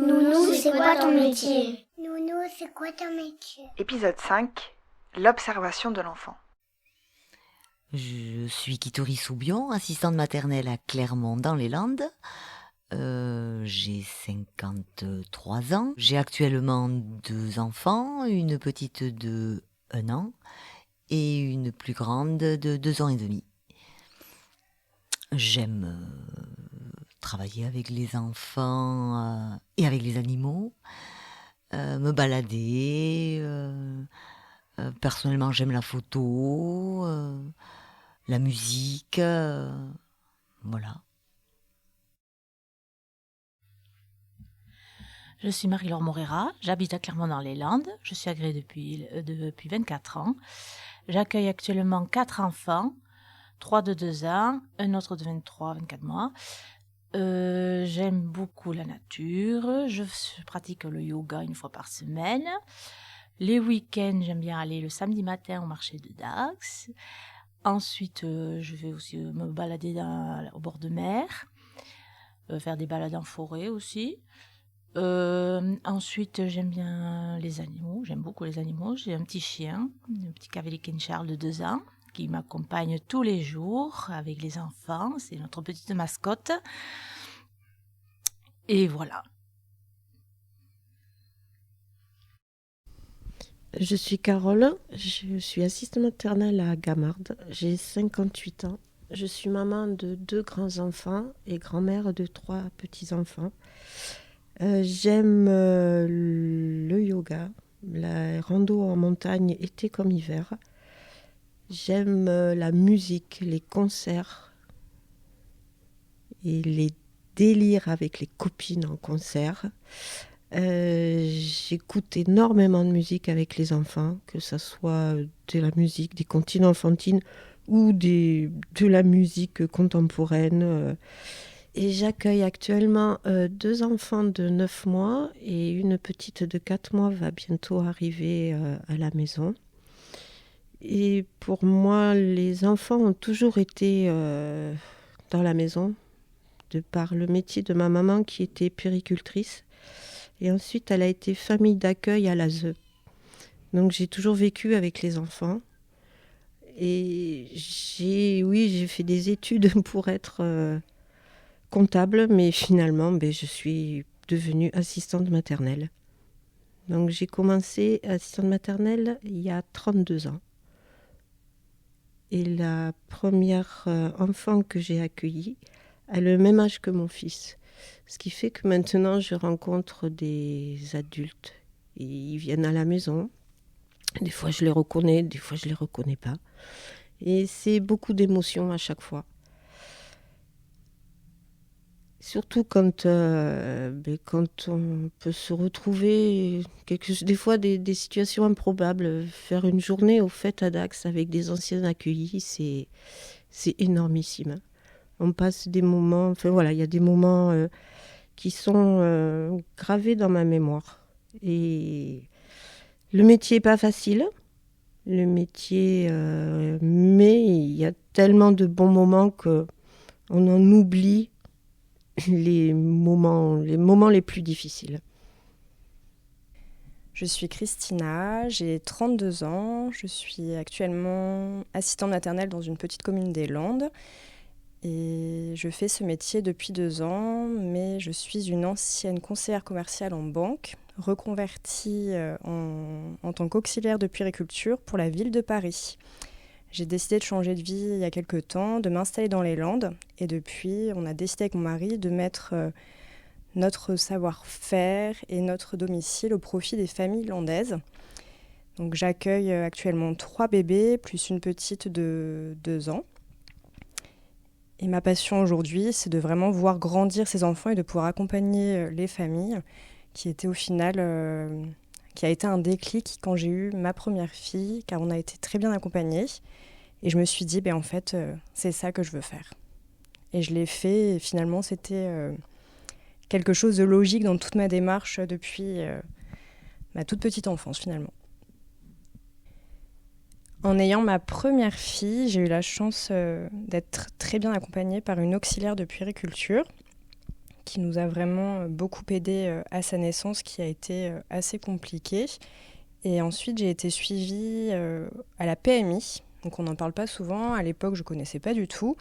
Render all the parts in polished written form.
Nounou, c'est quoi ton métier? Nounou, c'est quoi ton métier? Épisode 5, l'observation de l'enfant. Je suis Kitori Soubion, assistante maternelle à Clermont dans les Landes. J'ai 53 ans. J'ai actuellement 2 enfants, une petite de 1 an et une plus grande de 2 ans et demi. J'aime travailler avec les enfants et avec les animaux, me balader. Personnellement, j'aime la photo, la musique, voilà. Je suis Marie-Laure Morera, j'habite à Clermont-dans-les-Landes, je suis agréée depuis 24 ans. J'accueille actuellement 4 enfants, 3 de 2 ans, un autre de 24 mois. J'aime beaucoup la nature, je pratique le yoga une fois par semaine. Les week-ends, j'aime bien aller le samedi matin au marché de Dax. Ensuite, je vais aussi me balader au bord de mer, faire des balades en forêt aussi. Ensuite, j'aime bien les animaux, j'aime beaucoup les animaux. J'ai un petit chien, un petit Cavalier Charles de 2 ans, qui m'accompagne tous les jours avec les enfants. C'est notre petite mascotte. Et voilà. Je suis Carole, je suis assistante maternelle à Gamarde, j'ai 58 ans. Je suis maman de 2 grands-enfants et grand-mère de 3 petits-enfants. J'aime le yoga, la rando en montagne été comme hiver. J'aime la musique, les concerts et les délires avec les copines en concert. J'écoute énormément de musique avec les enfants, que ce soit de la musique des comptines enfantines ou de la musique contemporaine. Et j'accueille actuellement 2 enfants de 9 mois et une petite de 4 mois va bientôt arriver à la maison. Et pour moi, les enfants ont toujours été dans la maison, de par le métier de ma maman qui était puéricultrice. Et ensuite, elle a été famille d'accueil à l'ASE. Donc, j'ai toujours vécu avec les enfants. Et j'ai fait des études pour être comptable, mais finalement, je suis devenue assistante maternelle. Donc, j'ai commencé assistante maternelle il y a 32 ans. Et la première enfant que j'ai accueillie a le même âge que mon fils. Ce qui fait que maintenant, je rencontre des adultes. Et ils viennent à la maison. Des fois, je les reconnais, des fois, je ne les reconnais pas. Et c'est beaucoup d'émotions à chaque fois. Surtout quand on peut se retrouver, des fois, des situations improbables. Faire une journée au Fêtes à Dax avec des anciens accueillis, c'est énormissime. On passe des moments, il y a des moments qui sont gravés dans ma mémoire. Et le métier n'est pas facile, mais il y a tellement de bons moments qu'on en oublie les moments les plus difficiles. Je suis Christina, j'ai 32 ans, je suis actuellement assistante maternelle dans une petite commune des Landes. Et je fais ce métier depuis 2 ans, mais je suis une ancienne conseillère commerciale en banque, reconvertie en tant qu'auxiliaire de puériculture pour la ville de Paris. J'ai décidé de changer de vie il y a quelques temps, de m'installer dans les Landes. Et depuis, on a décidé avec mon mari de mettre notre savoir-faire et notre domicile au profit des familles landaises. Donc j'accueille actuellement 3 bébés, plus une petite de 2 ans. Et ma passion aujourd'hui, c'est de vraiment voir grandir ces enfants et de pouvoir accompagner les familles, qui était au final, qui a été un déclic quand j'ai eu ma première fille, car on a été très bien accompagnés. Et je me suis dit, en fait, c'est ça que je veux faire. Et je l'ai fait, et finalement, c'était quelque chose de logique dans toute ma démarche depuis ma toute petite enfance, finalement. En ayant ma première fille, j'ai eu la chance d'être très bien accompagnée par une auxiliaire de puériculture qui nous a vraiment beaucoup aidés à sa naissance, qui a été assez compliquée. Et ensuite, j'ai été suivie à la PMI. Donc on n'en parle pas souvent. À l'époque, je ne connaissais pas du tout.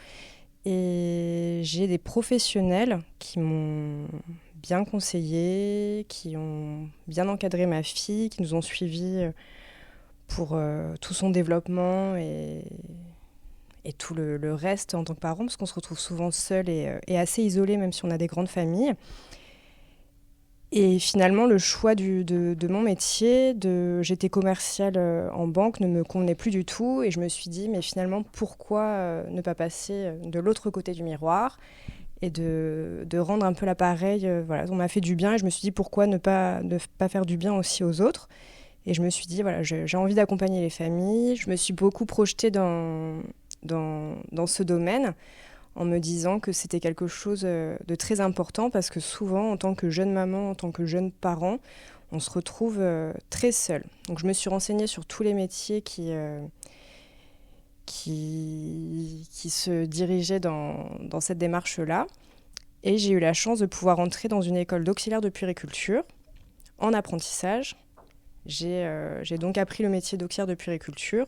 Et j'ai des professionnels qui m'ont bien conseillée, qui ont bien encadré ma fille, qui nous ont suivis pour tout son développement et tout le reste en tant que parent, parce qu'on se retrouve souvent seul et assez isolé, même si on a des grandes familles. Et finalement, le choix de mon métier, j'étais commerciale en banque, ne me convenait plus du tout. Et je me suis dit, mais finalement, pourquoi ne pas passer de l'autre côté du miroir et de rendre un peu l'appareil, voilà, on m'a fait du bien. Et je me suis dit, pourquoi ne pas faire du bien aussi aux autres ? Et je me suis dit, voilà, j'ai envie d'accompagner les familles. Je me suis beaucoup projetée dans ce domaine, en me disant que c'était quelque chose de très important, parce que souvent, en tant que jeune maman, en tant que jeune parent, on se retrouve très seul. Donc je me suis renseignée sur tous les métiers qui se dirigeaient dans cette démarche-là. Et j'ai eu la chance de pouvoir entrer dans une école d'auxiliaire de puériculture en apprentissage. J'ai donc appris le métier d'auxiliaire de puériculture.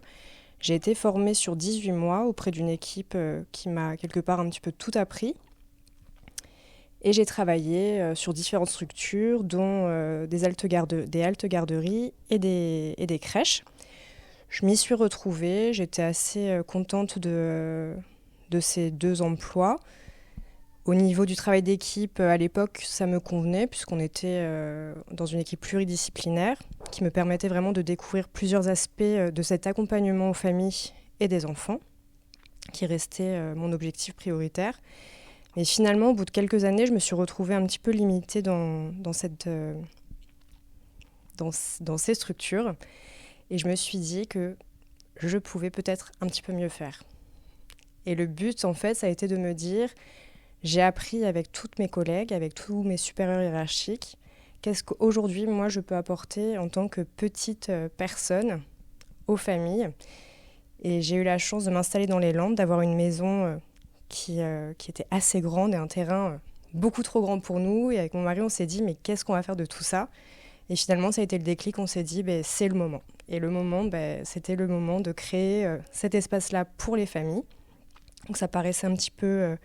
J'ai été formée sur 18 mois auprès d'une équipe qui m'a quelque part un petit peu tout appris. Et j'ai travaillé sur différentes structures, dont des haltes garderies et des crèches. Je m'y suis retrouvée, j'étais assez contente de ces 2 emplois. Au niveau du travail d'équipe, à l'époque, ça me convenait, puisqu'on était dans une équipe pluridisciplinaire qui me permettait vraiment de découvrir plusieurs aspects de cet accompagnement aux familles et des enfants, qui restait mon objectif prioritaire. Mais finalement, au bout de quelques années, je me suis retrouvée un petit peu limitée dans ces structures. Et je me suis dit que je pouvais peut-être un petit peu mieux faire. Et le but, en fait, ça a été de me dire... J'ai appris avec toutes mes collègues, avec tous mes supérieurs hiérarchiques, qu'est-ce qu'aujourd'hui, moi, je peux apporter en tant que petite personne aux familles. Et j'ai eu la chance de m'installer dans les Landes, d'avoir une maison qui était assez grande et un terrain beaucoup trop grand pour nous. Et avec mon mari, on s'est dit, mais qu'est-ce qu'on va faire de tout ça ? Et finalement, ça a été le déclic, on s'est dit, c'est le moment. Et le moment, c'était le moment de créer cet espace-là pour les familles. Donc ça paraissait un petit peu...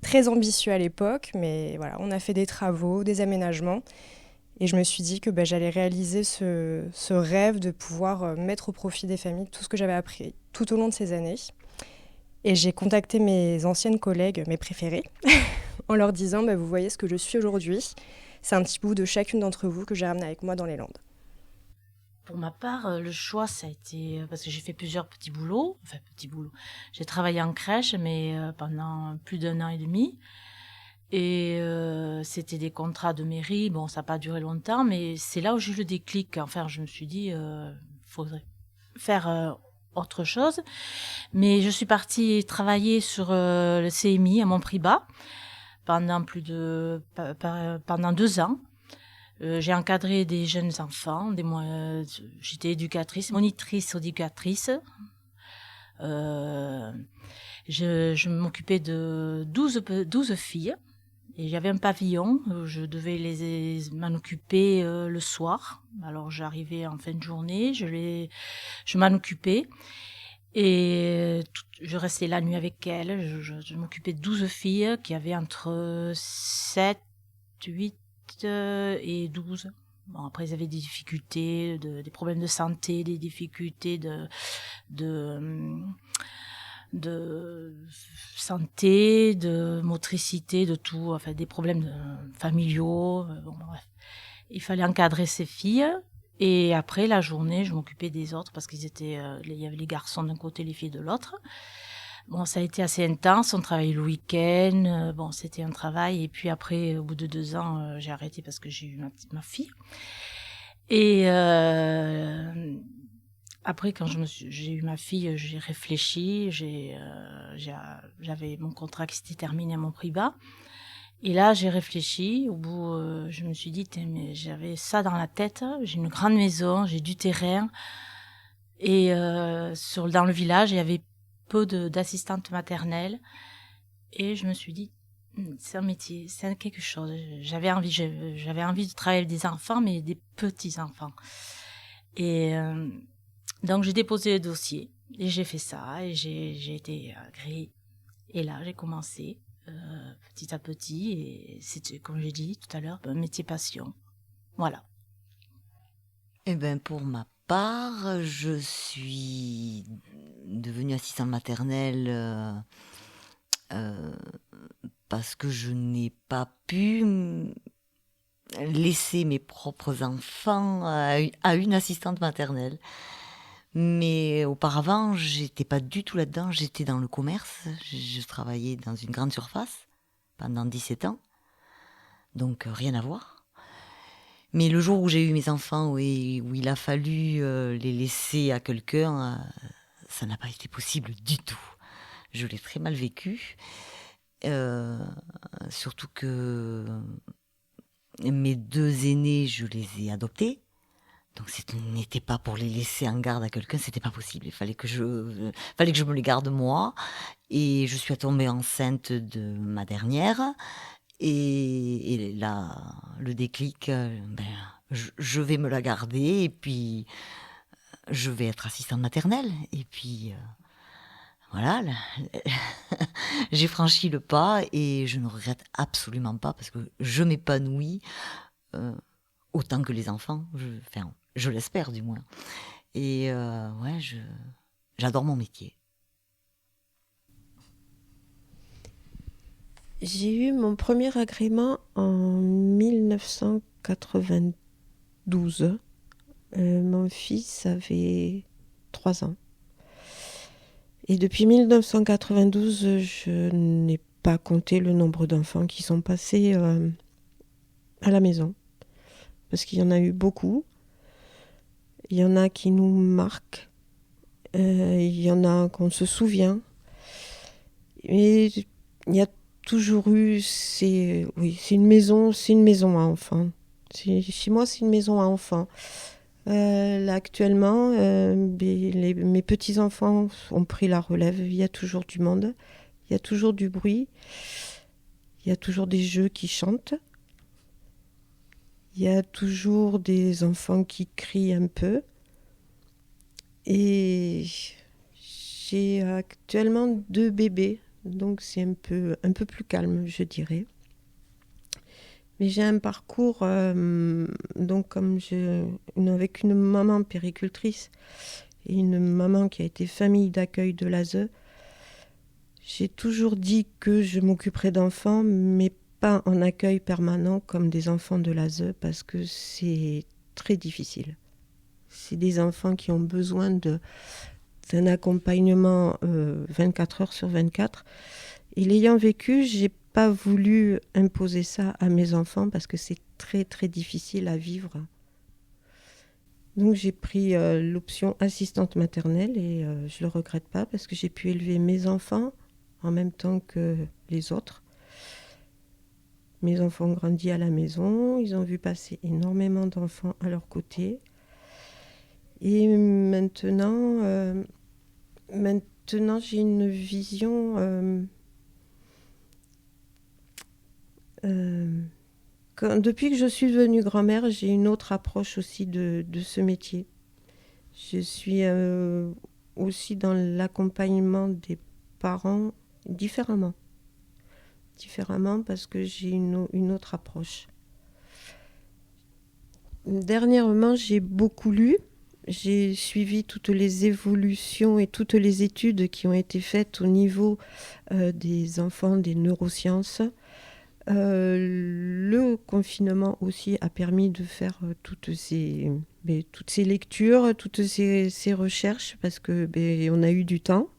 très ambitieux à l'époque, mais voilà, on a fait des travaux, des aménagements, et je me suis dit que j'allais réaliser ce rêve de pouvoir mettre au profit des familles tout ce que j'avais appris tout au long de ces années. Et j'ai contacté mes anciennes collègues, mes préférées, en leur disant vous voyez ce que je suis aujourd'hui, c'est un petit bout de chacune d'entre vous que j'ai ramené avec moi dans les Landes. Pour ma part, le choix, ça a été... Parce que j'ai fait plusieurs petits boulots. J'ai travaillé en crèche, mais pendant plus d'1 an et demi. Et c'était des contrats de mairie. Bon, ça n'a pas duré longtemps, mais c'est là où j'ai eu le déclic. Enfin, je me suis dit, faudrait faire autre chose. Mais je suis partie travailler sur le CMI à Montprivat pendant pendant 2 ans. J'ai encadré des jeunes enfants, j'étais monitrice éducatrice. Je m'occupais de 12 filles et j'avais un pavillon où je devais m'en occuper le soir. Alors j'arrivais en fin de journée, je m'en occupais et je restais la nuit avec elles. Je m'occupais de 12 filles qui avaient entre 7, 8 et 12. Bon, après, ils avaient des difficultés, des problèmes de santé, des difficultés de santé, de motricité, de tout, enfin, des problèmes familiaux. Bon, bref. Il fallait encadrer ces filles. Et après, la journée, je m'occupais des autres parce il y avait les garçons d'un côté, les filles de l'autre. Bon, ça a été assez intense, on travaillait le week-end, c'était un travail. Et puis après, au bout de 2 ans, j'ai arrêté parce que j'ai eu ma fille. Et après, quand j'ai eu ma fille, j'ai réfléchi, j'avais mon contrat qui s'était terminé à Montprivat. Et là, j'ai réfléchi, au bout, je me suis dit, mais j'avais ça dans la tête, j'ai une grande maison, j'ai du terrain. Et dans le village, il y avait peu d'assistantes maternelles et je me suis dit C'est un métier, c'est quelque chose. J'avais envie de travailler avec des enfants, mais des petits enfants. Et donc j'ai déposé le dossier et j'ai fait ça et j'ai été agréée. Et là j'ai commencé petit à petit et c'est comme j'ai dit tout à l'heure, un métier passion. Voilà. Eh ben pour ma part, je suis devenue assistante maternelle parce que je n'ai pas pu laisser mes propres enfants à une assistante maternelle. Mais auparavant, j'étais pas du tout là-dedans, j'étais dans le commerce, je travaillais dans une grande surface pendant 17 ans, donc rien à voir. Mais le jour où j'ai eu mes enfants, où il a fallu les laisser à quelqu'un, ça n'a pas été possible du tout. Je l'ai très mal vécu, surtout que mes 2 aînés, je les ai adoptés. Donc ce n'était pas pour les laisser en garde à quelqu'un, c'était pas possible. Il fallait que je me les garde moi. Et je suis tombée enceinte de ma dernière. Et là, le déclic, je vais me la garder et puis je vais être assistante maternelle. Et puis voilà, j'ai franchi le pas et je ne regrette absolument pas parce que je m'épanouis autant que les enfants. Je l'espère du moins. Et j'adore mon métier. J'ai eu mon premier agrément en 1992. Mon fils avait 3 ans. Et depuis 1992, je n'ai pas compté le nombre d'enfants qui sont passés à la maison. Parce qu'il y en a eu beaucoup. Il y en a qui nous marquent. Il y en a qu'on se souvient. Et il y a toujours eu, c'est une maison à enfants. Chez moi, c'est une maison à enfants. Là, actuellement, mes petits-enfants ont pris la relève. Il y a toujours du monde, il y a toujours du bruit, il y a toujours des jeux qui chantent, il y a toujours des enfants qui crient un peu. Et j'ai actuellement 2 bébés. Donc c'est un peu plus calme, je dirais. Mais j'ai un parcours, donc avec une maman péricultrice et une maman qui a été famille d'accueil de l'ASE. J'ai toujours dit que je m'occuperais d'enfants, mais pas en accueil permanent comme des enfants de l'ASE, parce que c'est très difficile. C'est des enfants qui ont besoin d'un accompagnement 24 heures sur 24. Et l'ayant vécu, j'ai pas voulu imposer ça à mes enfants parce que c'est très très difficile à vivre. Donc j'ai pris l'option assistante maternelle et je le regrette pas parce que j'ai pu élever mes enfants en même temps que les autres. Mes enfants ont grandi à la maison, ils ont vu passer énormément d'enfants à leur côté. Et maintenant j'ai une vision. Depuis que je suis devenue grand-mère, j'ai une autre approche aussi de ce métier. Je suis aussi dans l'accompagnement des parents différemment parce que j'ai une autre approche. Dernièrement, j'ai beaucoup lu. J'ai suivi toutes les évolutions et toutes les études qui ont été faites au niveau des enfants, des neurosciences. Le confinement aussi a permis de faire toutes ces lectures, toutes ces recherches, parce que on a eu du temps.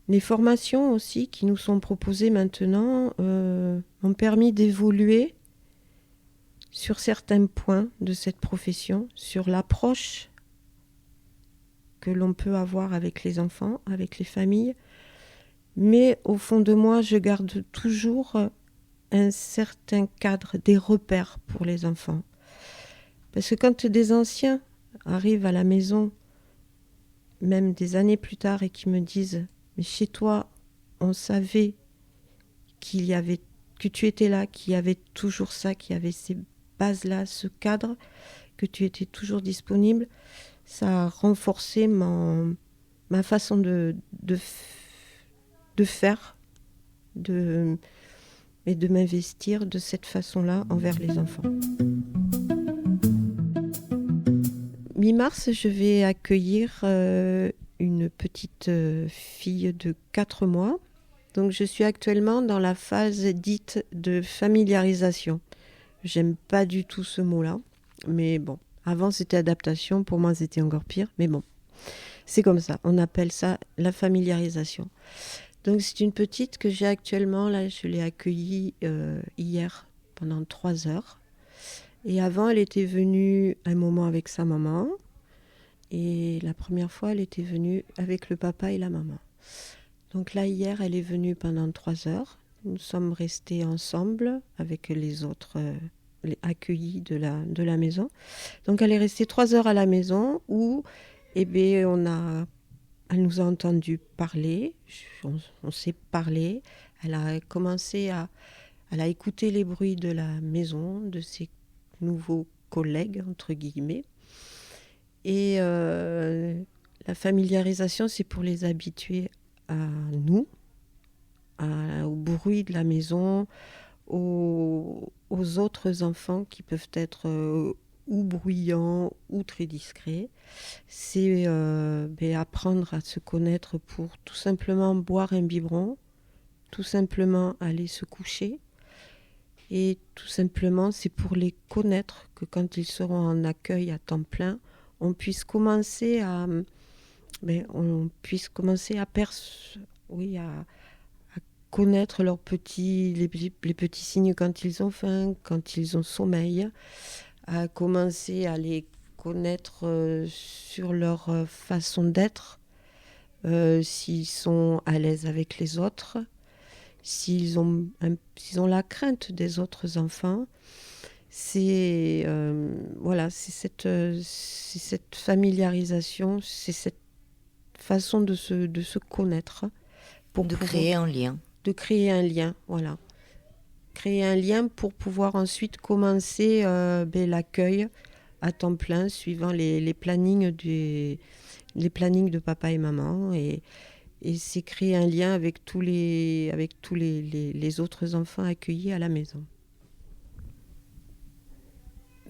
Les formations aussi qui nous sont proposées maintenant ont permis d'évoluer sur certains points de cette profession, sur l'approche que l'on peut avoir avec les enfants, avec les familles. Mais au fond de moi, je garde toujours un certain cadre, des repères pour les enfants. Parce que quand des anciens arrivent à la maison, même des années plus tard, et qui me disent « Mais chez toi, on savait que tu étais là, qu'il y avait toujours ça, qu'il y avait ces bases-là, ce cadre, que tu étais toujours disponible. Ça a renforcé ma façon de faire et de m'investir de cette façon-là envers les enfants. Mi-mars, je vais accueillir une petite fille de 4 mois. Donc je suis actuellement dans la phase dite de familiarisation. J'aime pas du tout ce mot-là, mais bon, avant c'était adaptation, pour moi c'était encore pire, mais bon, c'est comme ça, on appelle ça la familiarisation. Donc c'est une petite que j'ai actuellement, là je l'ai accueillie hier pendant 3 heures. Et avant elle était venue un moment avec sa maman, et la première fois elle était venue avec le papa et la maman. Donc là hier elle est venue pendant 3 heures, nous sommes restés ensemble avec les autres les accueillis de la maison. Donc elle est restée 3 heures à la maison où elle nous a entendu parler, on s'est parlé, elle a écouté les bruits de la maison, de ses nouveaux collègues, entre guillemets. Et la familiarisation, c'est pour les habituer à nous, au bruit de la maison, aux autres enfants qui peuvent être ou bruyants ou très discrets. C'est apprendre à se connaître pour tout simplement boire un biberon, tout simplement aller se coucher. Et tout simplement, c'est pour les connaître que quand ils seront en accueil à temps plein, on puisse commencer à connaître les petits signes quand ils ont faim, quand ils ont sommeil, à commencer à les connaître sur leur façon d'être, s'ils sont à l'aise avec les autres, s'ils ont la crainte des autres enfants. C'est cette familiarisation, c'est cette façon de se connaître. Créer un lien. De créer un lien, voilà. Créer un lien pour pouvoir ensuite commencer l'accueil à temps plein, suivant les plannings de papa et maman. Et c'est créer un lien avec tous les autres enfants accueillis à la maison.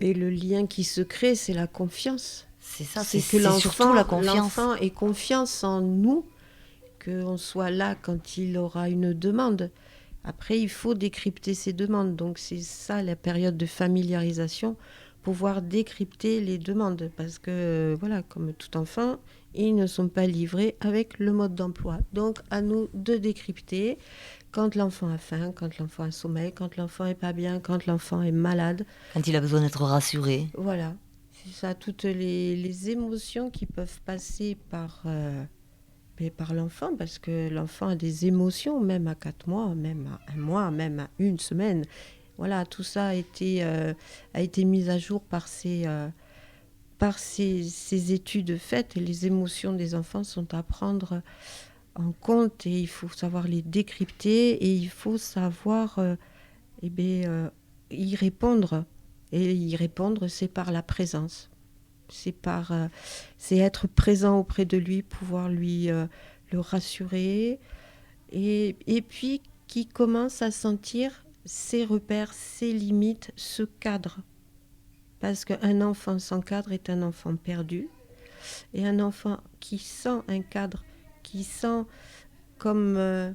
Et le lien qui se crée, c'est la confiance. C'est ça, c'est que surtout la confiance. L'enfant ait confiance en nous, qu'on soit là quand il aura une demande. Après, il faut décrypter ses demandes. Donc, c'est ça la période de familiarisation, pouvoir décrypter les demandes. Parce que, comme tout enfant, ils ne sont pas livrés avec le mode d'emploi. Donc, à nous de décrypter quand l'enfant a faim, quand l'enfant a sommeil, quand l'enfant est pas bien, quand l'enfant est malade. Quand il a besoin d'être rassuré. Voilà. C'est ça, toutes les émotions qui peuvent passer par l'enfant, parce que l'enfant a des émotions, même à 4 mois, même à 1 mois, même à 1 semaine. Voilà, tout ça a été mis à jour par ces études faites, et les émotions des enfants sont à prendre en compte, et il faut savoir les décrypter, et il faut savoir y répondre. Et y répondre, c'est par la présence. C'est être présent auprès de lui, pouvoir le rassurer, et puis qui commence à sentir ses repères, ses limites, ce cadre. Parce qu'un enfant sans cadre est un enfant perdu, et un enfant qui sent un cadre, qui sent, comme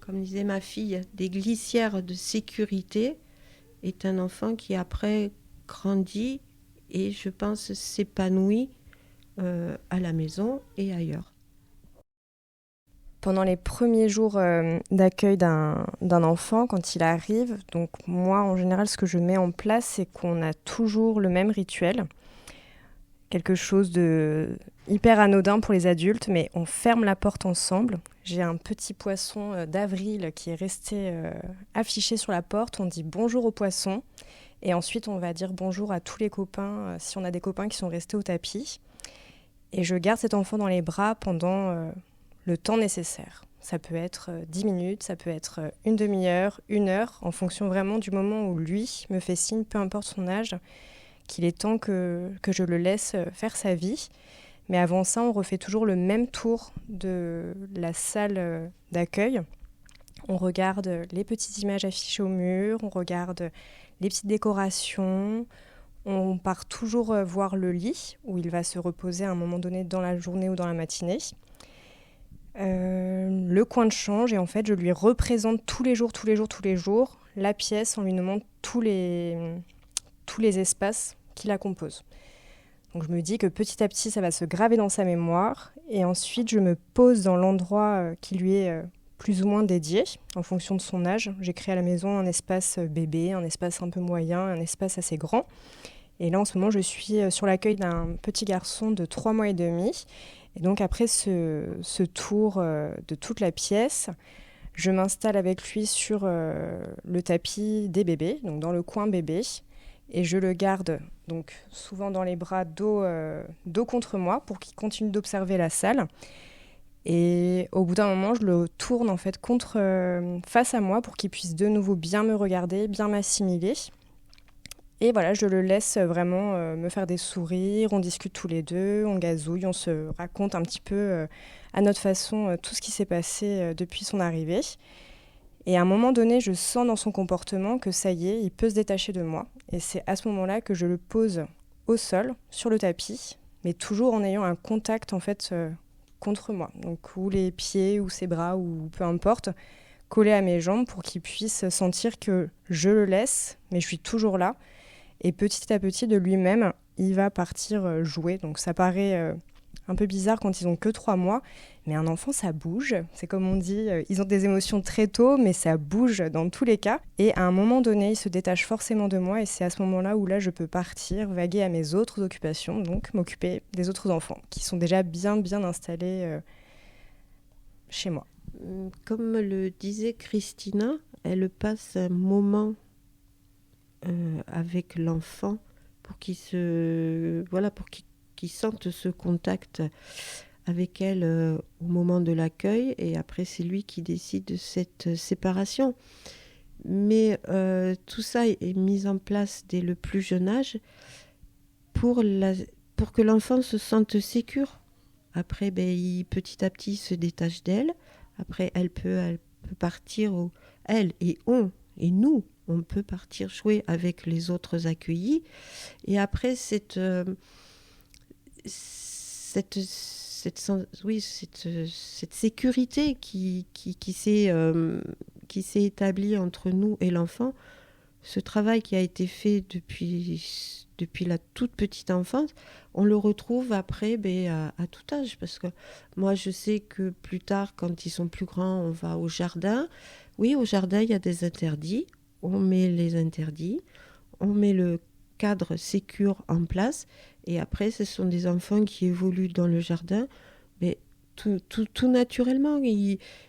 disait ma fille, des glissières de sécurité, est un enfant qui après grandit et je pense s'épanouit à la maison et ailleurs. Pendant les premiers jours d'accueil d'un enfant, quand il arrive, donc moi en général ce que je mets en place, c'est qu'on a toujours le même rituel. Quelque chose de hyper anodin pour les adultes, mais on ferme la porte ensemble. J'ai un petit poisson d'avril qui est resté affiché sur la porte. On dit bonjour au poisson. Et ensuite, on va dire bonjour à tous les copains, si on a des copains qui sont restés au tapis. Et je garde cet enfant dans les bras pendant le temps nécessaire. Ça peut être 10 minutes, ça peut être une demi-heure, 1 heure, en fonction vraiment du moment où lui me fait signe, peu importe son âge, qu'il est temps que je le laisse faire sa vie. Mais avant ça, on refait toujours le même tour de la salle d'accueil. On regarde les petites images affichées au mur, on regarde les petites décorations. On part toujours voir le lit, où il va se reposer à un moment donné dans la journée ou dans la matinée. Le coin de change, et en fait, je lui représente tous les jours, la pièce en lui nommant tous les espaces qui la composent. Donc je me dis que petit à petit, ça va se graver dans sa mémoire, et ensuite, je me pose dans l'endroit qui lui est plus ou moins dédié, en fonction de son âge. J'ai créé à la maison un espace bébé, un espace un peu moyen, un espace assez grand. Et là, en ce moment, je suis sur l'accueil d'un petit garçon de 3 mois et demi. Et donc, après ce tour de toute la pièce, je m'installe avec lui sur le tapis des bébés, donc dans le coin bébé. Et je le garde donc souvent dans les bras, dos contre moi, pour qu'il continue d'observer la salle. Et au bout d'un moment, je le tourne en fait face à moi pour qu'il puisse de nouveau bien me regarder, bien m'assimiler. Et voilà, je le laisse vraiment me faire des sourires, on discute tous les deux, on gazouille, on se raconte un petit peu à notre façon tout ce qui s'est passé depuis son arrivée. Et à un moment donné, je sens dans son comportement que ça y est, il peut se détacher de moi. Et c'est à ce moment-là que je le pose au sol, sur le tapis, mais toujours en ayant un contact en fait contre moi. Donc ou les pieds, ou ses bras, ou peu importe, collés à mes jambes pour qu'il puisse sentir que je le laisse, mais je suis toujours là. Et petit à petit, de lui-même, il va partir jouer. Donc ça paraît un peu bizarre quand ils ont que 3 mois, mais un enfant, ça bouge. C'est comme on dit, ils ont des émotions très tôt, mais ça bouge dans tous les cas. Et à un moment donné, il se détache forcément de moi, et c'est à ce moment-là où là, je peux partir, vaguer à mes autres occupations, donc m'occuper des autres enfants, qui sont déjà bien installés chez moi. Comme le disait Christina, elle passe un moment avec l'enfant pour qu'il sente ce contact avec elle au moment de l'accueil, et après c'est lui qui décide de cette séparation. Mais tout ça est mis en place dès le plus jeune âge pour que l'enfant se sente sécure. Après, petit à petit, il se détache d'elle. Après, elle peut partir, elle et nous, on peut partir jouer avec les autres accueillis. Et après, cette sécurité qui s'est établie entre nous et l'enfant, ce travail qui a été fait depuis la toute petite enfance, on le retrouve après à tout âge. Parce que moi, je sais que plus tard, quand ils sont plus grands, on va au jardin. Oui, au jardin, il y a des interdits. On met les interdits, on met le cadre sécure en place, et après, ce sont des enfants qui évoluent dans le jardin, mais tout naturellement.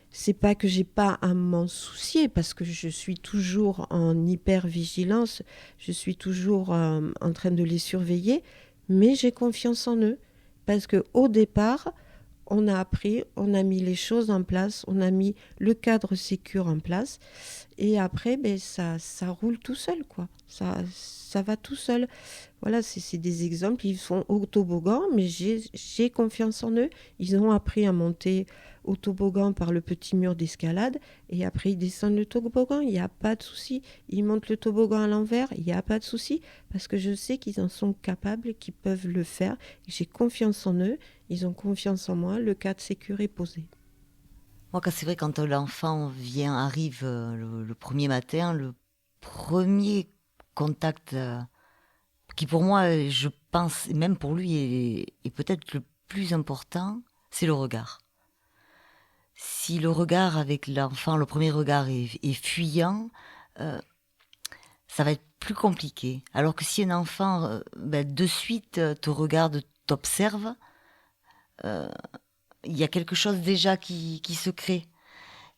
C'est pas que j'ai pas à m'en soucier, parce que je suis toujours en hyper-vigilance, je suis toujours en train de les surveiller, mais j'ai confiance en eux, parce qu'au départ, on a appris, on a mis les choses en place, on a mis le cadre sécure en place, et après, ça roule tout seul, quoi. Ça va tout seul. Voilà, c'est des exemples. Ils sont au toboggan, mais j'ai confiance en eux. Ils ont appris à monter au toboggan par le petit mur d'escalade, et après ils descendent le toboggan, il n'y a pas de souci. Ils montent le toboggan à l'envers, il n'y a pas de souci, parce que je sais qu'ils en sont capables, qu'ils peuvent le faire. J'ai confiance en eux, ils ont confiance en moi, le cadre sécure est posé. Moi, c'est vrai, quand l'enfant arrive le premier matin, le premier contact qui pour moi, je pense, même pour lui, est peut-être le plus important, c'est le regard. Si le regard avec l'enfant, le premier regard est fuyant, ça va être plus compliqué. Alors que si un enfant de suite te regarde, t'observe, il y a quelque chose déjà qui se crée.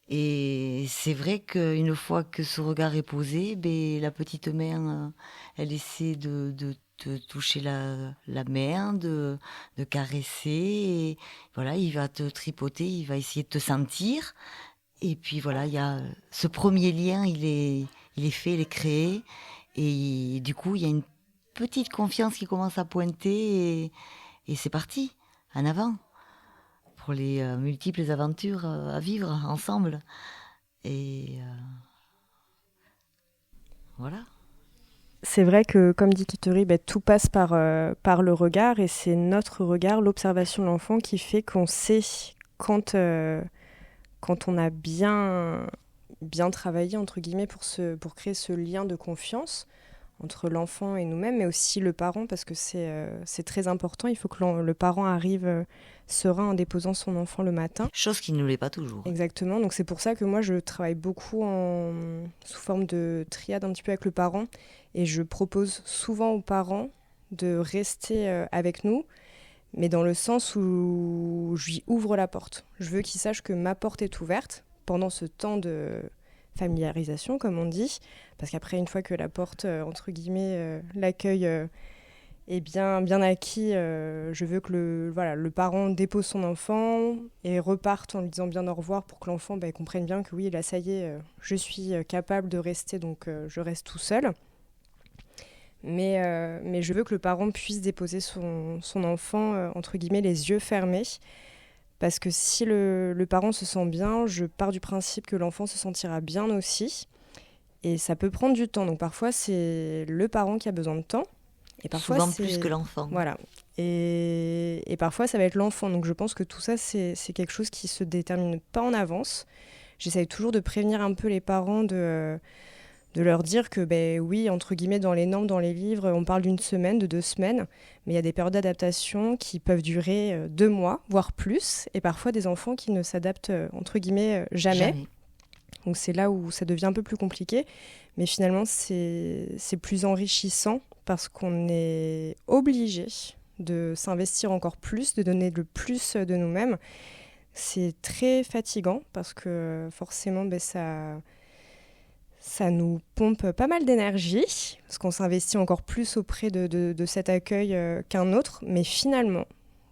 Et c'est vrai qu'une fois que ce regard est posé, la petite main, elle essaie de te toucher la main, de caresser. Et voilà, il va te tripoter, il va essayer de te sentir. Et puis voilà, il y a ce premier lien, il est fait, il est créé. Et du coup, il y a une petite confiance qui commence à pointer. Et c'est parti, en avant, pour les multiples aventures à vivre ensemble. Et voilà. C'est vrai que, comme dit Kittery, tout passe par le regard, et c'est notre regard, l'observation de l'enfant, qui fait qu'on sait quand on a bien travaillé, entre guillemets, pour créer ce lien de confiance entre l'enfant et nous-mêmes, mais aussi le parent, parce que c'est très important. Il faut que le parent arrive serein en déposant son enfant le matin. Chose qui ne l'est pas toujours. Exactement, donc c'est pour ça que moi je travaille beaucoup sous forme de triade un petit peu avec le parent, et je propose souvent aux parents de rester avec nous, mais dans le sens où je lui ouvre la porte. Je veux qu'il sache que ma porte est ouverte pendant ce temps de familiarisation, comme on dit, parce qu'après, une fois que la porte, entre guillemets, l'accueil est bien acquis, je veux que le parent dépose son enfant et reparte en lui disant bien au revoir, pour que l'enfant comprenne bien que oui, là, ça y est, je suis capable de rester, donc je reste tout seul. Mais je veux que le parent puisse déposer son enfant, entre guillemets, les yeux fermés. Parce que si le parent se sent bien, je pars du principe que l'enfant se sentira bien aussi. Et ça peut prendre du temps. Donc parfois, c'est le parent qui a besoin de temps. Et parfois, souvent plus que l'enfant. Voilà. Et parfois, ça va être l'enfant. Donc je pense que tout ça, c'est quelque chose qui ne se détermine pas en avance. J'essaye toujours de prévenir un peu les parents, de leur dire que, oui, entre guillemets, dans les normes, dans les livres, on parle d'une semaine, de 2 semaines, mais il y a des périodes d'adaptation qui peuvent durer 2 mois, voire plus, et parfois des enfants qui ne s'adaptent, entre guillemets, jamais. Donc c'est là où ça devient un peu plus compliqué, mais finalement, c'est plus enrichissant, parce qu'on est obligé de s'investir encore plus, de donner le plus de nous-mêmes. C'est très fatigant, parce que forcément, ça nous pompe pas mal d'énergie, parce qu'on s'investit encore plus auprès de cet accueil qu'un autre. Mais finalement,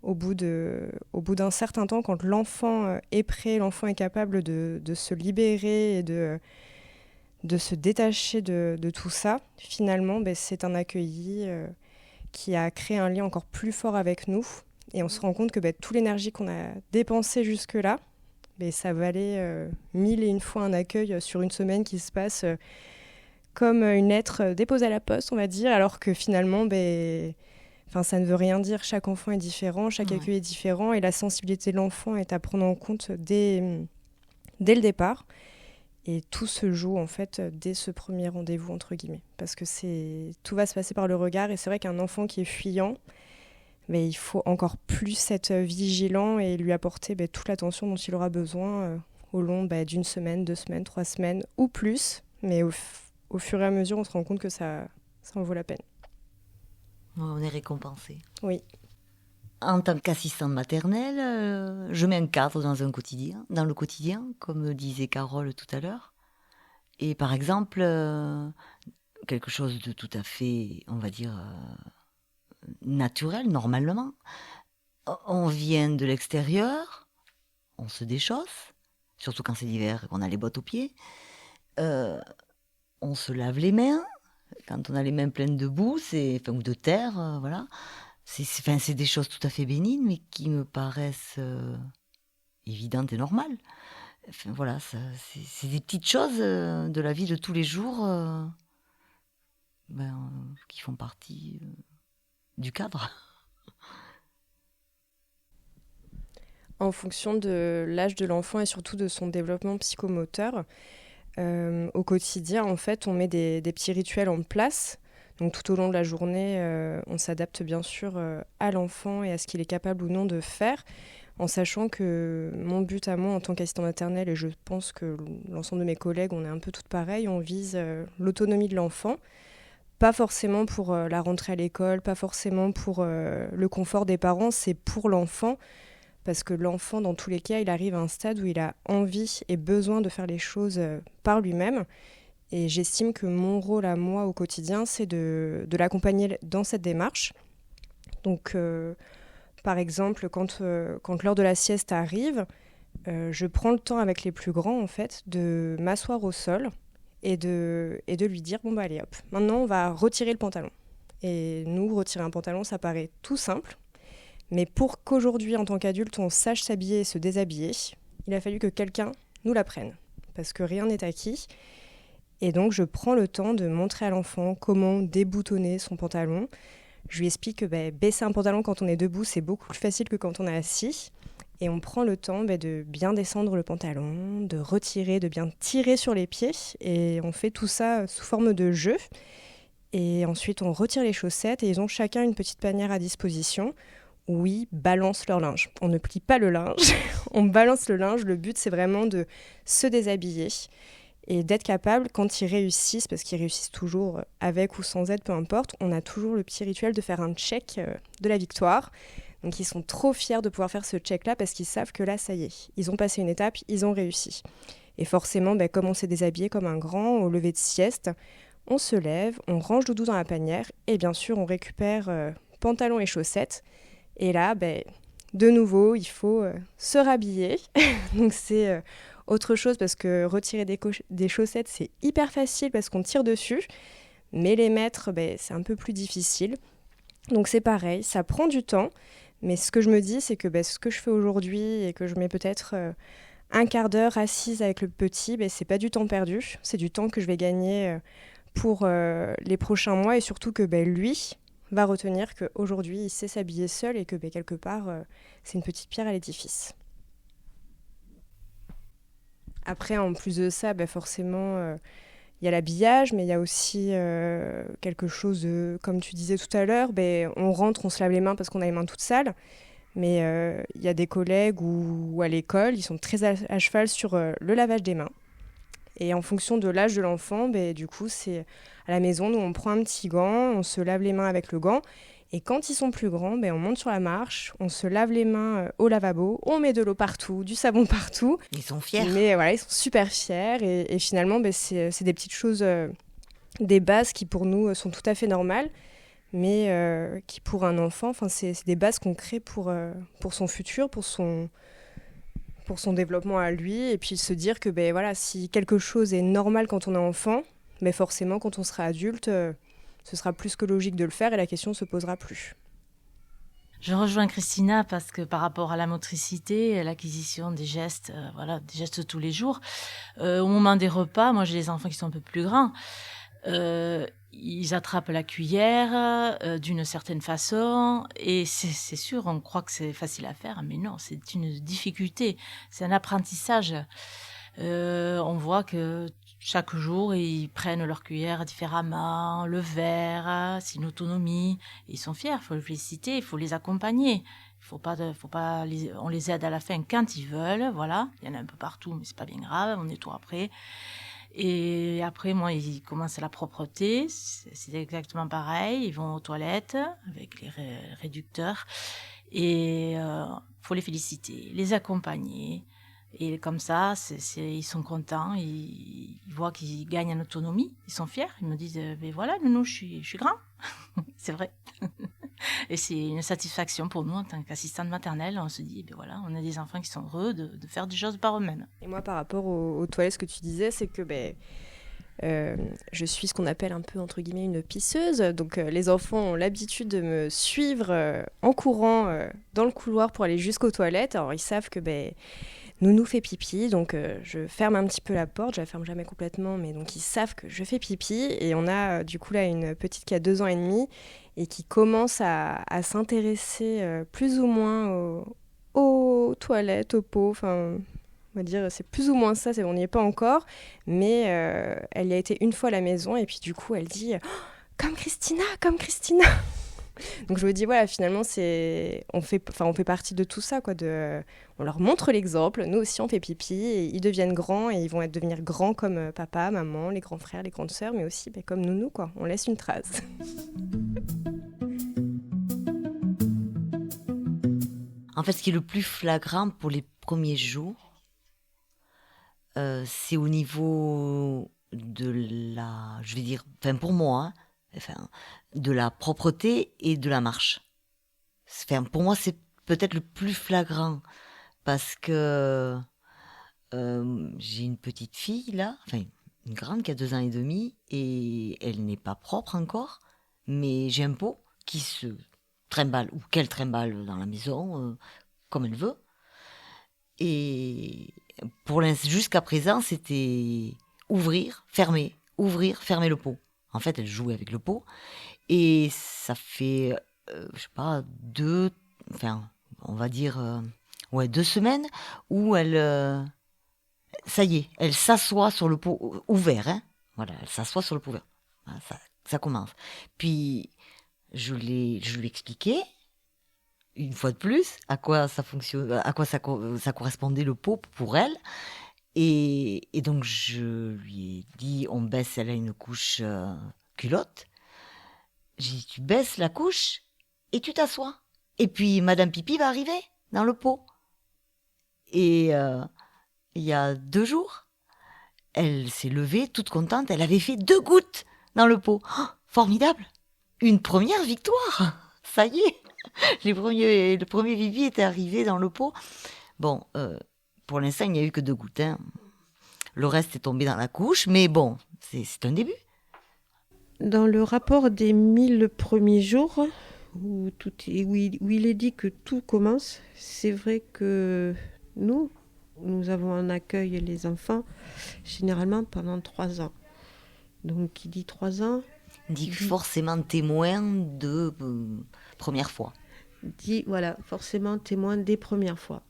au bout d'un certain temps, quand l'enfant est prêt, l'enfant est capable de se libérer et de se détacher de tout ça, finalement, c'est un accueilli qui a créé un lien encore plus fort avec nous. Et on se rend compte que toute l'énergie qu'on a dépensée jusque-là, ça valait 1001 fois un accueil sur une semaine qui se passe comme une lettre déposée à la poste, on va dire, alors que finalement, ça ne veut rien dire. Chaque enfant est différent, chaque accueil est différent, et la sensibilité de l'enfant est à prendre en compte dès le départ. Et tout se joue, en fait, dès ce premier rendez-vous, entre guillemets. Parce que tout va se passer par le regard, et c'est vrai qu'un enfant qui est fuyant, mais il faut encore plus être vigilant et lui apporter toute l'attention dont il aura besoin au long d'une semaine, 2 semaines, 3 semaines ou plus. Mais au fur et à mesure, on se rend compte que ça en vaut la peine. On est récompensé. Oui. En tant qu'assistante maternelle, je mets un cadre dans le quotidien, comme disait Carole tout à l'heure. Et par exemple, quelque chose de tout à fait, on va dire, naturel, normalement. On vient de l'extérieur, on se déchausse, surtout quand c'est l'hiver et qu'on a les bottes aux pieds. On se lave les mains, quand on a les mains pleines de boue, ou de terre, voilà. C'est des choses tout à fait bénignes, mais qui me paraissent évidentes et normales. Voilà, c'est des petites choses de la vie de tous les jours qui font partie du cadre. En fonction de l'âge de l'enfant et surtout de son développement psychomoteur, au quotidien, en fait, on met des petits rituels en place. Donc tout au long de la journée, on s'adapte bien sûr à l'enfant et à ce qu'il est capable ou non de faire, en sachant que mon but à moi en tant qu'assistant maternelle, et je pense que l'ensemble de mes collègues, on est un peu toutes pareilles, on vise l'autonomie de l'enfant. Pas forcément pour la rentrée à l'école, pas forcément pour le confort des parents, c'est pour l'enfant. Parce que l'enfant, dans tous les cas, il arrive à un stade où il a envie et besoin de faire les choses par lui-même. Et j'estime que mon rôle à moi au quotidien, c'est de l'accompagner dans cette démarche. Donc, par exemple, quand l'heure de la sieste arrive, je prends le temps avec les plus grands, en fait, de m'asseoir au sol et de lui dire, bon, bah allez, hop, maintenant, on va retirer le pantalon. Et nous, retirer un pantalon, ça paraît tout simple. Mais pour qu'aujourd'hui, en tant qu'adulte, on sache s'habiller et se déshabiller, il a fallu que quelqu'un nous l'apprenne. Parce que rien n'est acquis. Et donc, je prends le temps de montrer à l'enfant comment déboutonner son pantalon. Je lui explique que baisser un pantalon quand on est debout, c'est beaucoup plus facile que quand on est assis. Et on prend le temps de bien descendre le pantalon, de retirer, de bien tirer sur les pieds. Et on fait tout ça sous forme de jeu. Et ensuite, on retire les chaussettes et ils ont chacun une petite panière à disposition où ils balancent leur linge. On ne plie pas le linge, on balance le linge. Le but, c'est vraiment de se déshabiller et d'être capable, quand ils réussissent, parce qu'ils réussissent toujours avec ou sans aide, peu importe, on a toujours le petit rituel de faire un check de la victoire. Donc ils sont trop fiers de pouvoir faire ce check-là parce qu'ils savent que là, ça y est, ils ont passé une étape, ils ont réussi. Et forcément, comme on s'est déshabillé comme un grand au lever de sieste, on se lève, on range doudou dans la panière et bien sûr, on récupère pantalon et chaussettes. Et là, de nouveau, il faut se rhabiller. Donc c'est autre chose parce que retirer des chaussettes, c'est hyper facile parce qu'on tire dessus. Mais les mettre, c'est un peu plus difficile. Donc c'est pareil, ça prend du temps. Mais ce que je me dis, c'est que ce que je fais aujourd'hui et que je mets peut-être un quart d'heure assise avec le petit, c'est pas du temps perdu. C'est du temps que je vais gagner pour les prochains mois et surtout que lui va retenir qu'aujourd'hui, il sait s'habiller seul et que quelque part, c'est une petite pierre à l'édifice. Après, en plus de ça, forcément, il y a l'habillage, mais il y a aussi quelque chose de, comme tu disais tout à l'heure, on rentre, on se lave les mains parce qu'on a les mains toutes sales, mais il y a des collègues ou à l'école, ils sont très à cheval sur le lavage des mains. Et en fonction de l'âge de l'enfant, du coup, c'est à la maison, nous, on prend un petit gant, on se lave les mains avec le gant. Et quand ils sont plus grands, on monte sur la marche, on se lave les mains au lavabo, on met de l'eau partout, du savon partout. Ils sont fiers. Mais voilà, ils sont super fiers. Et finalement, c'est des petites choses, des bases qui pour nous sont tout à fait normales, mais qui pour un enfant, c'est des bases qu'on crée pour son futur, pour son développement à lui, et puis se dire que si quelque chose est normal quand on est enfant, forcément quand on sera adulte, ce sera plus que logique de le faire et la question ne se posera plus. Je rejoins Christina parce que par rapport à la motricité, l'acquisition des gestes, des gestes de tous les jours, au moment des repas, moi j'ai des enfants qui sont un peu plus grands, ils attrapent la cuillère d'une certaine façon et c'est sûr, on croit que c'est facile à faire, mais non, c'est une difficulté, c'est un apprentissage. On voit que chaque jour, ils prennent leur cuillère différemment, le verre, c'est une autonomie. Ils sont fiers, il faut les féliciter, il faut les accompagner. On les aide à la fin quand ils veulent, voilà. Il y en a un peu partout, mais c'est pas bien grave, on nettoie après. Et après, moi, ils commencent à la propreté, c'est exactement pareil. Ils vont aux toilettes avec les réducteurs et faut les féliciter, les accompagner. Et comme ça, ils sont contents, ils voient qu'ils gagnent en autonomie, ils sont fiers, ils me disent voilà, nounou, je suis grand. C'est vrai. Et c'est une satisfaction pour nous en tant qu'assistante maternelle. On se dit voilà, on a des enfants qui sont heureux de faire des choses par eux-mêmes. Et moi, par rapport aux toilettes, ce que tu disais, c'est que je suis ce qu'on appelle un peu, entre guillemets, une pisseuse. Donc, les enfants ont l'habitude de me suivre en courant dans le couloir pour aller jusqu'aux toilettes. Alors, ils savent que nounou fait pipi, donc je ferme un petit peu la porte, je la ferme jamais complètement, mais donc ils savent que je fais pipi. Et on a du coup là une petite qui a 2 ans et demi et qui commence à s'intéresser plus ou moins aux toilettes, aux pots, enfin... On va dire, c'est plus ou moins ça, on n'y est pas encore, mais elle y a été une fois à la maison et puis du coup elle dit « Comme Christina !» Donc je me dis, voilà, finalement, on fait partie de tout ça, quoi. On leur montre l'exemple, nous aussi on fait pipi, et ils deviennent grands et ils vont devenir grands comme papa, maman, les grands frères, les grandes sœurs, mais aussi comme nounou, quoi. On laisse une trace. En fait, ce qui est le plus flagrant pour les premiers jours, c'est au niveau je vais dire, enfin pour moi, hein, enfin, de la propreté et de la marche. Enfin, pour moi, c'est peut-être le plus flagrant parce que j'ai une petite fille là, enfin une grande qui a 2 ans et demi et elle n'est pas propre encore, mais j'ai un pot qui se trimballe ou qu'elle trimballe dans la maison comme elle veut. Et jusqu'à présent, c'était ouvrir, fermer le pot. En fait, elle jouait avec le pot et ça fait, je sais pas, on va dire, 2 semaines où ça y est, elle s'assoit sur le pot ouvert, hein. Voilà, elle s'assoit sur le pot ouvert. Voilà, ça commence. Puis, je lui ai expliqué, une fois de plus, à quoi ça fonctionne, à quoi ça correspondait le pot pour elle. Et donc, je lui ai dit, on baisse, elle a une couche culotte. J'ai dit, tu baisses la couche et tu t'assois. Et puis, Madame Pipi va arriver dans le pot. Et il y a 2 jours, elle s'est levée toute contente. Elle avait fait 2 gouttes dans le pot. Oh, formidable! Une première victoire! Ça y est! Le premier Vivi était arrivé dans le pot. Bon, pour l'instant, il n'y a eu que 2 gouttes. Hein. Le reste est tombé dans la couche, mais bon, c'est un début. Dans le rapport des 1000 premiers jours, où il est dit que tout commence, c'est vrai que nous avons en accueil les enfants généralement pendant 3 ans. Donc, qui dit 3 ans dit forcément témoin de première fois. Dit, voilà, forcément témoin des premières fois.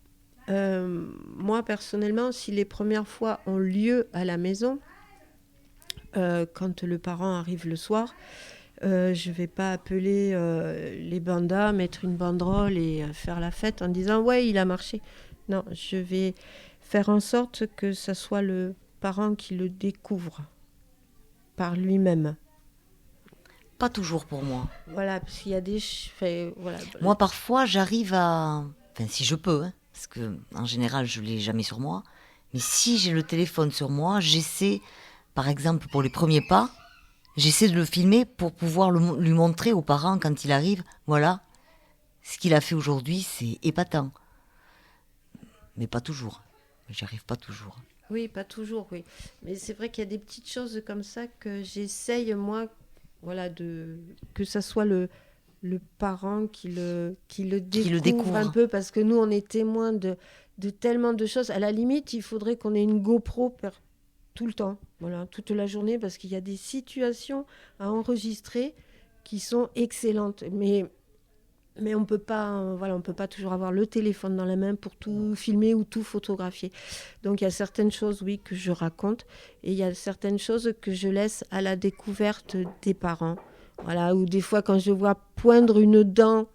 Moi, personnellement, si les premières fois ont lieu à la maison, quand le parent arrive le soir, je ne vais pas appeler les bandas, mettre une banderole et faire la fête en disant « ouais, il a marché ». Non, je vais faire en sorte que ce soit le parent qui le découvre par lui-même. Pas toujours pour moi. Voilà, parce qu'il y a des... voilà. Moi, parfois, j'arrive à... Enfin, si je peux, hein, parce que en général, je ne l'ai jamais sur moi. Mais si j'ai le téléphone sur moi, j'essaie, par exemple, pour les premiers pas, j'essaie de le filmer pour pouvoir lui montrer aux parents quand il arrive, voilà, ce qu'il a fait aujourd'hui, c'est épatant. Mais pas toujours. J'y arrive pas toujours. Oui, pas toujours, oui. Mais c'est vrai qu'il y a des petites choses comme ça que j'essaye, moi, voilà, que ça soit le parent qui le découvre un peu, parce que nous, on est témoins de tellement de choses. À la limite, il faudrait qu'on ait une GoPro tout le temps, voilà, toute la journée, parce qu'il y a des situations à enregistrer qui sont excellentes. Mais on peut pas, on peut pas toujours avoir le téléphone dans la main pour tout filmer ou tout photographier. Donc il y a certaines choses, oui, que je raconte, et il y a certaines choses que je laisse à la découverte des parents. Voilà, ou des fois quand je vois poindre une dent,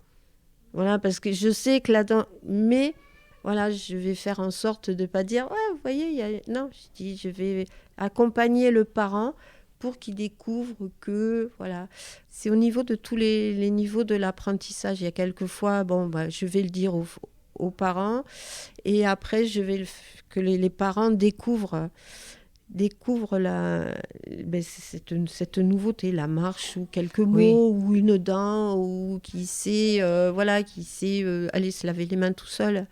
voilà, parce que je sais que la dent, mais voilà, je vais faire en sorte de pas dire, ouais, vous voyez, non, je vais accompagner le parent pour qu'il découvre que, voilà, c'est au niveau de tous les niveaux de l'apprentissage. Il y a quelquefois, je vais le dire aux parents, et après, que les parents découvrent cette nouveauté, la marche, ou quelques mots, ou une dent, ou qui sait aller se laver les mains tout seul.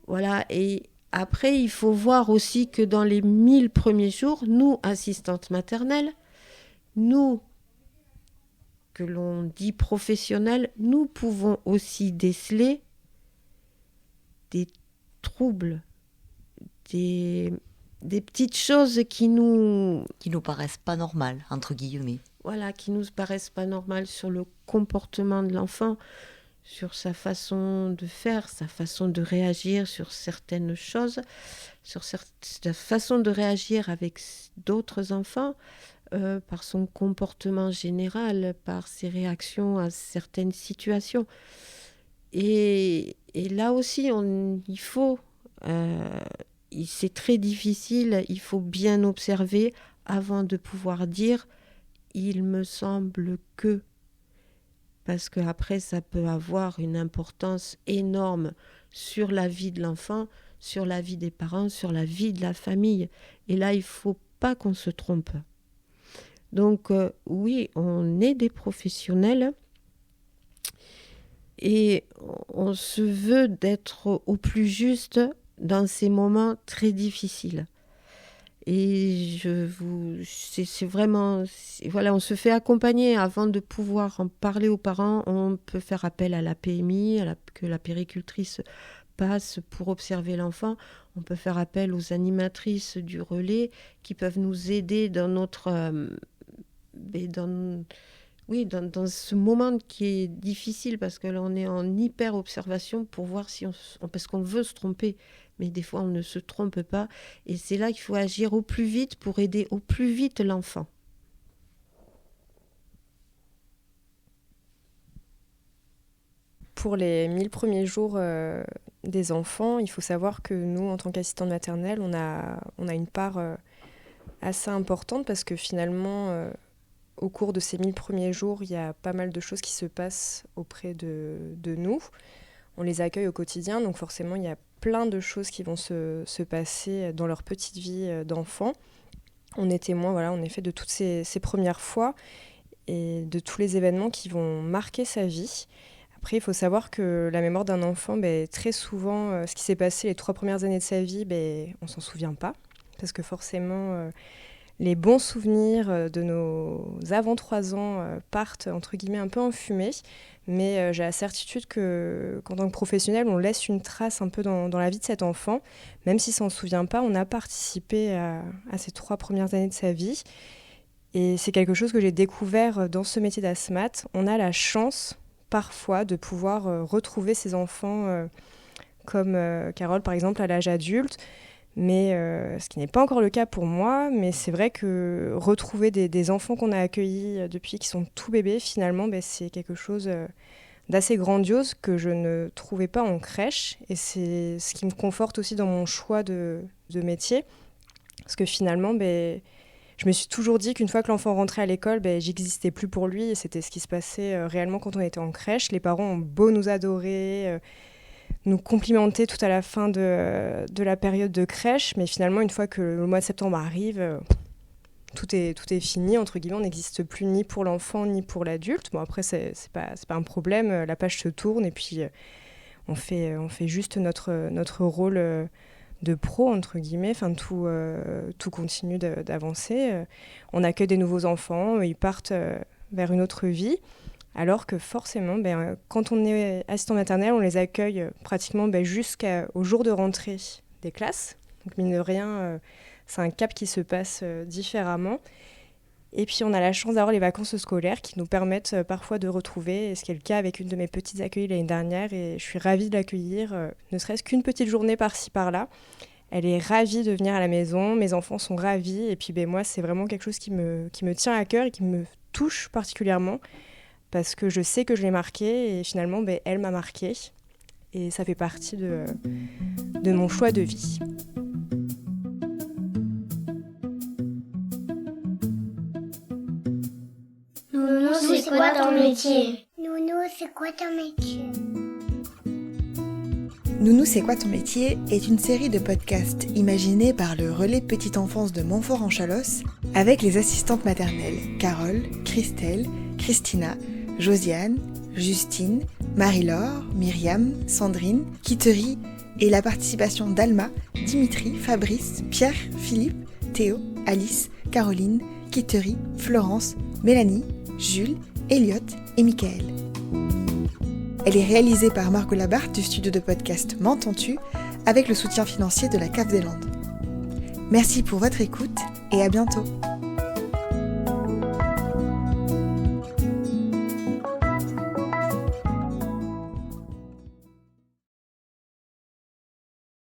Voilà, et après, il faut voir aussi que dans les 1000 premiers jours, nous, assistantes maternelles, nous, que l'on dit professionnels, nous pouvons aussi déceler des troubles, des petites choses qui nous paraissent pas normales, entre guillemets. Voilà, qui nous paraissent pas normales sur le comportement de l'enfant, sur sa façon de faire, sa façon de réagir sur certaines choses, sur sa façon de réagir avec d'autres enfants, par son comportement général, par ses réactions à certaines situations. Et là aussi, c'est très difficile, il faut bien observer avant de pouvoir dire « il me semble que ». Parce qu'après, ça peut avoir une importance énorme sur la vie de l'enfant, sur la vie des parents, sur la vie de la famille. Et là, il ne faut pas qu'on se trompe. Donc oui, on est des professionnels et on se veut d'être au plus juste dans ces moments très difficiles. Et c'est vraiment, voilà, on se fait accompagner avant de pouvoir en parler aux parents. On peut faire appel à la PMI, que la péricultrice passe pour observer l'enfant. On peut faire appel aux animatrices du relais qui peuvent nous aider dans notre, dans ce moment qui est difficile parce que là on est en hyper observation pour voir si parce qu'on veut se tromper. Mais des fois, on ne se trompe pas. Et c'est là qu'il faut agir au plus vite pour aider au plus vite l'enfant. Pour les 1000 premiers jours des enfants, il faut savoir que nous, en tant qu'assistante maternelle, on a une part assez importante parce que finalement, au cours de ces 1000 premiers jours, il y a pas mal de choses qui se passent auprès de nous. On les accueille au quotidien, donc forcément, il y a plein de choses qui vont se passer dans leur petite vie d'enfant. On est témoin, voilà, en effet, de toutes ces premières fois et de tous les événements qui vont marquer sa vie. Après, il faut savoir que la mémoire d'un enfant, très souvent, ce qui s'est passé les 3 premières années de sa vie, on ne s'en souvient pas. Parce que forcément, les bons souvenirs de nos avant 3 ans partent, entre guillemets, un peu en fumée. Mais j'ai la certitude qu'en tant que professionnel, on laisse une trace un peu dans la vie de cet enfant. Même s'il ne s'en souvient pas, on a participé à ces 3 premières années de sa vie. Et c'est quelque chose que j'ai découvert dans ce métier d'ASMAT. On a la chance, parfois, de pouvoir retrouver ces enfants comme Carole, par exemple, à l'âge adulte. Mais ce qui n'est pas encore le cas pour moi, mais c'est vrai que retrouver des enfants qu'on a accueillis depuis qu'ils sont tout bébés, finalement, c'est quelque chose d'assez grandiose que je ne trouvais pas en crèche. Et c'est ce qui me conforte aussi dans mon choix de métier. Parce que finalement, je me suis toujours dit qu'une fois que l'enfant rentrait à l'école, j'existais plus pour lui. Et c'était ce qui se passait réellement quand on était en crèche. Les parents ont beau nous adorer, nous complimenter tout à la fin de la période de crèche, mais finalement, une fois que le mois de septembre arrive, tout est fini, entre guillemets, on n'existe plus ni pour l'enfant ni pour l'adulte. Bon, après, c'est pas un problème, la page se tourne et puis on fait juste notre rôle de pro, entre guillemets, enfin, tout continue d'avancer. On accueille des nouveaux enfants, ils partent vers une autre vie. Alors que forcément, quand on est assistant maternel, on les accueille pratiquement jusqu'au jour de rentrée des classes. Donc mine de rien, c'est un cap qui se passe différemment. Et puis on a la chance d'avoir les vacances scolaires qui nous permettent parfois de retrouver, ce qui est le cas avec une de mes petites accueillies l'année dernière. Et je suis ravie de l'accueillir, ne serait-ce qu'une petite journée par-ci par-là. Elle est ravie de venir à la maison, mes enfants sont ravis. Et puis moi, c'est vraiment quelque chose qui me tient à cœur et qui me touche particulièrement. Parce que je sais que je l'ai marquée et finalement, elle m'a marquée. Et ça fait partie de mon choix de vie. Nounou, c'est quoi ton métier? Nounou, c'est quoi ton métier? Nounou, c'est quoi ton métier est une série de podcasts imaginés par le relais Petite Enfance de Montfort-en-Chalosse avec les assistantes maternelles Carole, Christelle, Christina, Josiane, Justine, Marie-Laure, Myriam, Sandrine, Kittery et la participation d'Alma, Dimitri, Fabrice, Pierre, Philippe, Théo, Alice, Caroline, Kittery, Florence, Mélanie, Jules, Elliot et Michael. Elle est réalisée par Margot Labarthe du studio de podcast M'entends-tu avec le soutien financier de la CAF des Landes. Merci pour votre écoute et à bientôt.